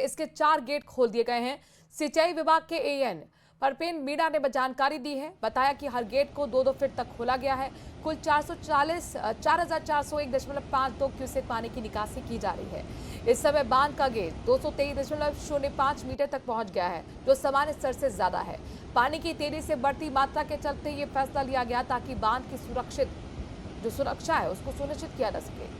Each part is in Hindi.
इसके 4 गेट खोल दिए गए हैं। सिंचाई विभाग के एएन परपेन मीणा ने जानकारी दी है। बताया कि हर गेट को 2-2 फीट तक खोला गया है। कुल 4401.52 क्यूसेक पानी की निकासी की जा रही है। इस समय बांध का गेट 223.05 मीटर तक पहुंच गया है, जो सामान्य स्तर से ज्यादा है। पानी की तेजी से बढ़ती मात्रा के चलते ये फैसला लिया गया ताकि बांध की सुरक्षा है उसको सुनिश्चित किया जा सके।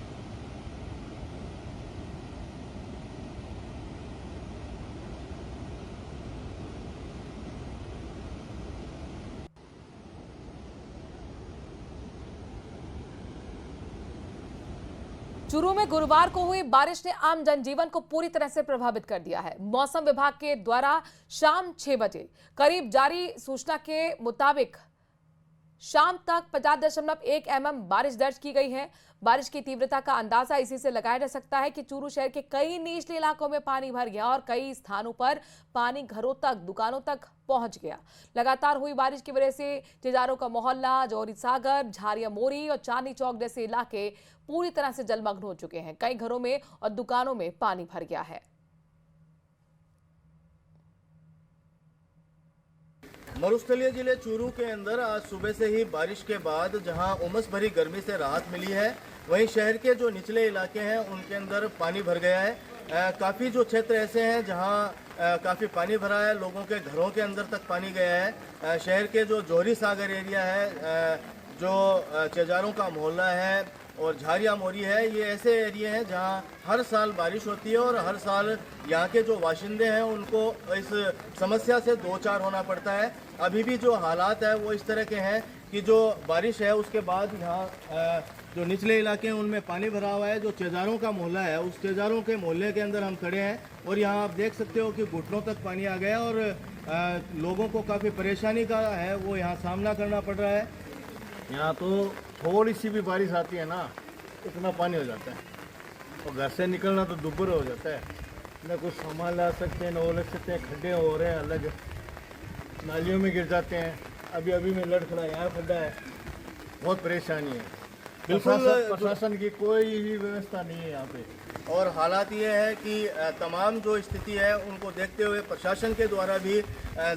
चूरू में गुरुवार को हुई बारिश ने आम जनजीवन को पूरी तरह से प्रभावित कर दिया है। मौसम विभाग के द्वारा शाम 6 बजे करीब जारी सूचना के मुताबिक शाम तक 50.1 mm बारिश दर्ज की गई है। बारिश की तीव्रता का अंदाजा इसी से लगाया जा सकता है कि चूरू शहर के कई निचले इलाकों में पानी भर गया और कई स्थानों पर पानी घरों तक, दुकानों तक पहुंच गया। लगातार हुई बारिश की वजह से चिजारों का मोहल्ला, जौहरी सागर, झारिया मोरी और चांदनी चौक जैसे इलाके पूरी तरह से जलमग्न हो चुके हैं। कई घरों में और दुकानों में पानी भर गया है। मरुस्थलीय जिले चूरू के अंदर आज सुबह से ही बारिश के बाद जहां उमस भरी गर्मी से राहत मिली है, वहीं शहर के जो निचले इलाके हैं उनके अंदर पानी भर गया है। काफ़ी जो क्षेत्र ऐसे हैं जहां काफ़ी पानी भरा है, लोगों के घरों के अंदर तक पानी गया है। शहर के जो जौहरी सागर एरिया है, जो चिजारों का मोहल्ला है और झारिया मोरी है, ये ऐसे एरिया हैं जहां हर साल बारिश होती है और हर साल यहाँ के जो बाशिंदे हैं उनको इस समस्या से दो चार होना पड़ता है। अभी भी जो हालात है वो इस तरह के हैं कि जो बारिश है उसके बाद यहाँ जो निचले इलाके हैं उनमें पानी भरा हुआ है। जो चिजारों का मोहल्ला है, उस चिजारों के मोहल्ले के अंदर हम खड़े हैं और यहाँ आप देख सकते हो कि घुटनों तक पानी आ गया और लोगों को काफ़ी परेशानी का है वो यहाँ सामना करना पड़ रहा है। यहाँ तो थोड़ी सी भी बारिश आती है ना, इतना पानी हो जाता है और घर से निकलना तो दुब्बर हो जाता है। न कुछ सामान ला सकते हैं, न वो लग सकते हैं, खड्डे हो रहे हैं, अलग नालियों में गिर जाते हैं। अभी अभी में लड़खड़ा यहाँ खड्डा है, बहुत परेशानी है। बिल्कुल प्रशासन की कोई भी व्यवस्था नहीं है यहाँ पे। और हालात ये है कि तमाम जो स्थिति है उनको देखते हुए प्रशासन के द्वारा भी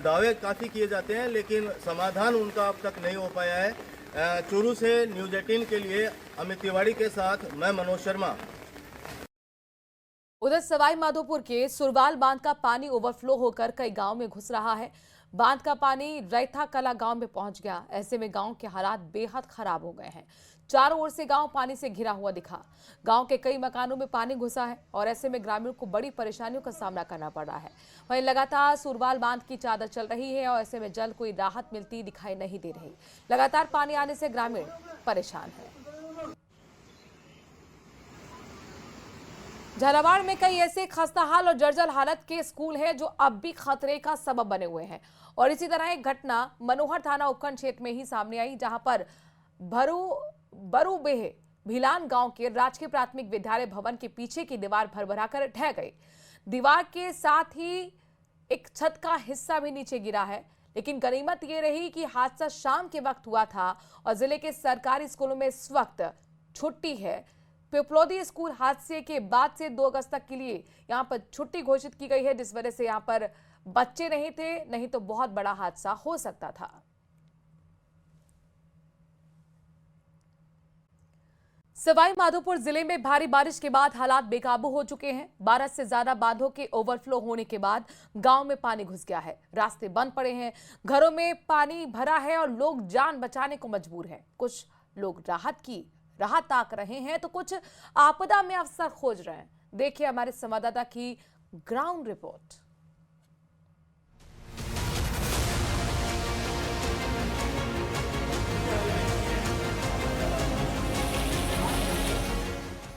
दावे काफ़ी किए जाते हैं, लेकिन समाधान उनका अब तक नहीं हो पाया है। चूरू से न्यूज़ 18 के लिए अमित तिवारी के साथ मैं मनोज शर्मा। उधर सवाई माधोपुर के सुरवाल बांध का पानी ओवरफ्लो होकर कई गांव में घुस रहा है। बांध का पानी रैथा कला गांव में पहुंच गया। ऐसे में गांव के हालात बेहद खराब हो गए हैं। चारों ओर से गांव पानी से घिरा हुआ दिखा। गांव के कई मकानों में पानी घुसा है और ऐसे में ग्रामीणों को बड़ी परेशानियों का सामना करना पड़ रहा है। वहीं लगातार सुरवाल बांध की चादर चल रही है और ऐसे में जल्द कोई राहत मिलती दिखाई नहीं दे रही। लगातार पानी आने से ग्रामीण परेशान है। झालावाड़ में कई ऐसे खस्ताहाल और जर्जर हालत के स्कूल हैं जो अब भी खतरे का सबब बने हुए हैं। और इसी तरह एक घटना मनोहर थाना उपखंड क्षेत्र में ही सामने आई, जहां पर बरूबेह भिलान गांव के राजकीय प्राथमिक विद्यालय भवन के पीछे की दीवार भरभराकर ढह गई। दीवार के साथ ही एक छत का हिस्सा भी नीचे गिरा है। लेकिन गनीमत ये रही कि हादसा शाम के वक्त हुआ था और जिले के सरकारी स्कूलों में इस वक्त छुट्टी है। पिपलौदी स्कूल हादसे के बाद से 2 अगस्त तक के लिए यहां पर छुट्टी घोषित की गई है, जिस वजह से यहां पर बच्चे नहीं थे, नहीं तो बहुत बड़ा हादसा हो सकता था। सवाई माधोपुर जिले में भारी बारिश के बाद हालात बेकाबू हो चुके हैं। 12 से ज्यादा बांधों के ओवरफ्लो होने के बाद गांव में पानी घुस गया है। रास्ते बंद पड़े हैं, घरों में पानी भरा है और लोग जान बचाने को मजबूर हैं। कुछ लोग राहत ताक रहे हैं तो कुछ आपदा में अवसर खोज रहे हैं। देखिए हमारे संवाददाता की ग्राउंड रिपोर्ट।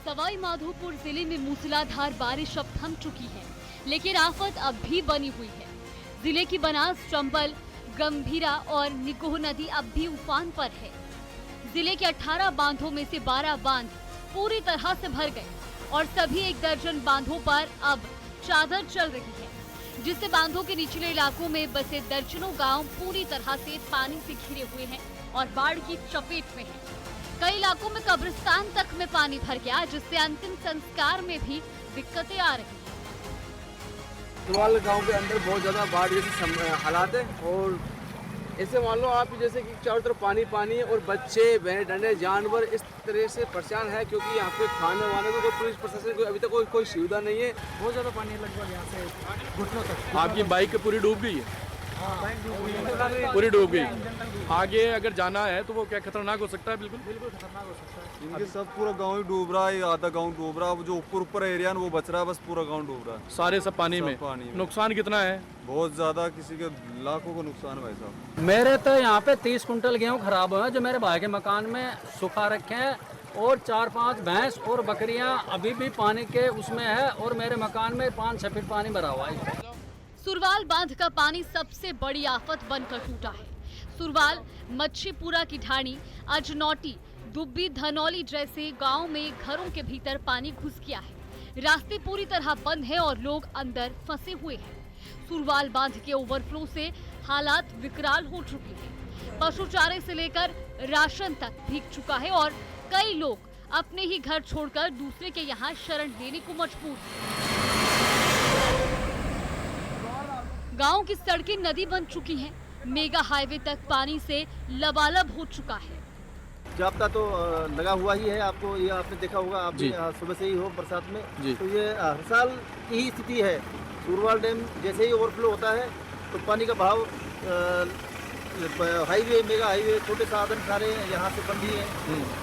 सवाई माधोपुर जिले में मूसलाधार बारिश अब थम चुकी है, लेकिन आफत अब भी बनी हुई है। जिले की बनास, चंबल, गंभीरा और निकोह नदी अब भी उफान पर है। जिले के 18 बांधों में से 12 बांध पूरी तरह से भर गए और सभी 1 दर्जन बांधों पर अब चादर चल रही है, जिससे बांधों के निचले इलाकों में बसे दर्जनों गांव पूरी तरह से पानी से घिरे हुए हैं और बाढ़ की चपेट में हैं। कई इलाकों में कब्रिस्तान तक में पानी भर गया, जिससे अंतिम संस्कार में भी दिक्कतें आ रही हैं। सुरवाल गांव के अंदर बहुत ज़्यादा बाढ़ जैसे हालात है और ऐसे मान लो आप जैसे कि चारों तरफ पानी पानी है और बच्चे भैंस डंडे जानवर इस तरह से परेशान है क्योंकि यहाँ पे खाने वाने को कोई पुलिस प्रशासन को अभी तक कोई सुविधा नहीं है। बहुत ज़्यादा पानी है, लगभग यहाँ से घुटनों तक। आपकी बाइक पूरी डूब गई है? पूरी डूब गई। आगे अगर जाना है तो वो क्या खतरनाक हो सकता है? बिल्कुल बिल्कुल खतरनाक हो सकता है। इनके सब पूरा गांव ही डूब रहा है, आधा गांव डूब रहा है, जो ऊपर एरिया है वो बच रहा है, बस पूरा गांव डूब रहा है। सारे सब पानी सब में। पानी में। नुकसान कितना है? बहुत ज्यादा, किसी के लाखों का नुकसान है भाई साहब। मेरे तो यहाँ पे 30 कुंटल गेहूँ खराब हुए हैं जो मेरे भाई के मकान में सुखा रखे हैं, और 4-5 भैंस और बकरियाँ अभी भी पानी के उसमें है, और मेरे मकान में 5-6 फीट पानी भरा हुआ है। सुरवाल बांध का पानी सबसे बड़ी आफत बनकर टूटा है। सुरवाल, मच्छीपुरा की ढाणी, अजनौटी, दुब्बी, धनौली जैसे गांव में घरों के भीतर पानी घुस गया है। रास्ते पूरी तरह बंद हैं और लोग अंदर फंसे हुए हैं। सुरवाल बांध के ओवरफ्लो से हालात विकराल हो चुके हैं। पशु चारे से लेकर राशन तक भीग चुका है और कई लोग अपने ही घर छोड़कर दूसरे के यहाँ शरण लेने को मजबूर हैं। गांव की सड़कें नदी बन चुकी हैं। मेगा हाईवे तक पानी से लबालब हो चुका है। जाप्ता तो लगा हुआ ही है, आपको ये आपने देखा होगा, आप भी सुबह से ही हो बरसात में, तो ये हर साल की ही स्थिति है। सुरवाल डैम जैसे ही ओवरफ्लो होता है तो पानी का बहाव, हाईवे, मेगा हाईवे, छोटे साधन सारे यहाँ से बंद ही हैं।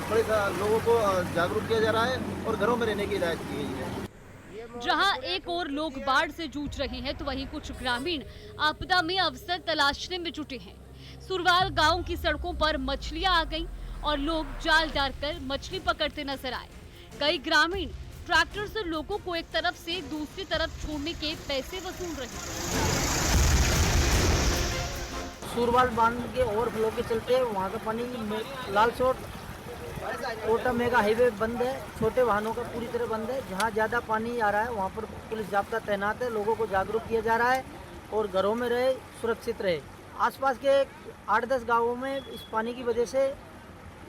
बड़े लोगों को जागरूक किया जा रहा है और घरों में रहने की हिदायत की गई है। जहां एक और लोग बाढ़ से जूझ रहे हैं तो वहीं कुछ ग्रामीण आपदा में अवसर तलाशने में जुटे हैं। सुरवाल गांव की सड़कों पर मछलियां आ गईं और लोग जाल डालकर मछली पकड़ते नजर आए। कई ग्रामीण ट्रैक्टर से लोगों को एक तरफ से दूसरी तरफ छोड़ने के पैसे वसूल रहे हैं। सुरवाल बांध के ओवरफ्लो के चलते वहाँ का पानी लालसोट कोटा मेगा हाईवे बंद है, छोटे वाहनों का पूरी तरह बंद है। जहाँ ज़्यादा पानी आ रहा है वहाँ पर पुलिस जाब्ता तैनात है, लोगों को जागरूक किया जा रहा है और घरों में रहे, सुरक्षित रहे। आसपास के 8-10 गांवों में इस पानी की वजह से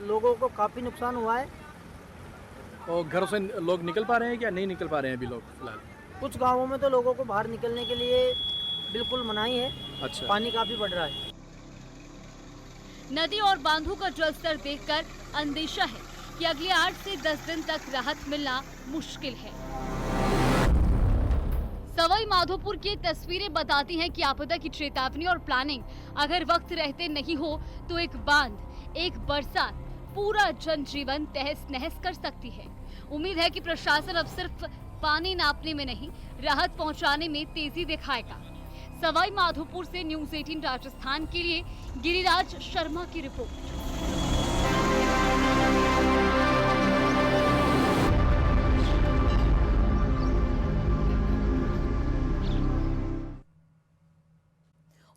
लोगों को काफ़ी नुकसान हुआ है। और घरों से लोग निकल पा रहे हैं क्या नहीं निकल पा रहे हैं अभी लोग फिलहाल? कुछ गांवों में तो लोगों को बाहर निकलने के लिए बिल्कुल मनाही है। अच्छा। पानी काफ़ी बढ़ रहा है। नदी और बांधों का जलस्तर देखकर अंदेशा है कि अगले 8 से 10 दिन तक राहत मिलना मुश्किल है। सवाई माधोपुर की तस्वीरें बताती हैं कि आपदा की चेतावनी और प्लानिंग अगर वक्त रहते नहीं हो तो एक बांध, एक बरसात पूरा जनजीवन तहस नहस कर सकती है। उम्मीद है कि प्रशासन अब सिर्फ पानी नापने में नहीं, राहत पहुंचाने में तेजी दिखाएगा। सवाई माधोपुर से न्यूज़ 18 राजस्थान के लिए गिरिराज शर्मा की रिपोर्ट।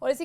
और इसी